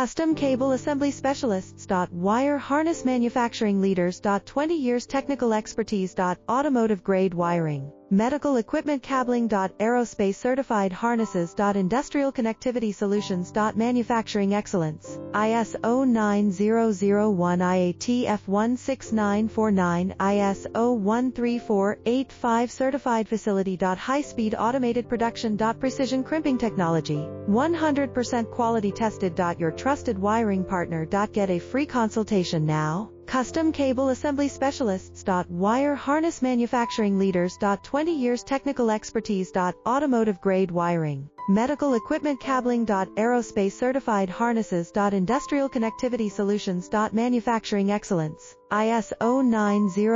Custom Cable Assembly Specialists. Wire Harness Manufacturing Leaders. 20 years Technical Expertise. Automotive Grade Wiring, Medical Equipment Cabling. Aerospace Certified Harnesses. Industrial Connectivity Solutions. Manufacturing Excellence, ISO 9001 IATF 16949 ISO 13485 Certified Facility. High-speed automated production. Precision crimping technology, 100% quality tested. Your trusted wiring partner. Get a free consultation now. Custom Cable Assembly Specialists. Wire Harness Manufacturing Leaders. 20 years Technical Expertise. Automotive Grade Wiring, Medical Equipment Cabling. Aerospace Certified Harnesses. Industrial Connectivity Solutions. Manufacturing Excellence, ISO 90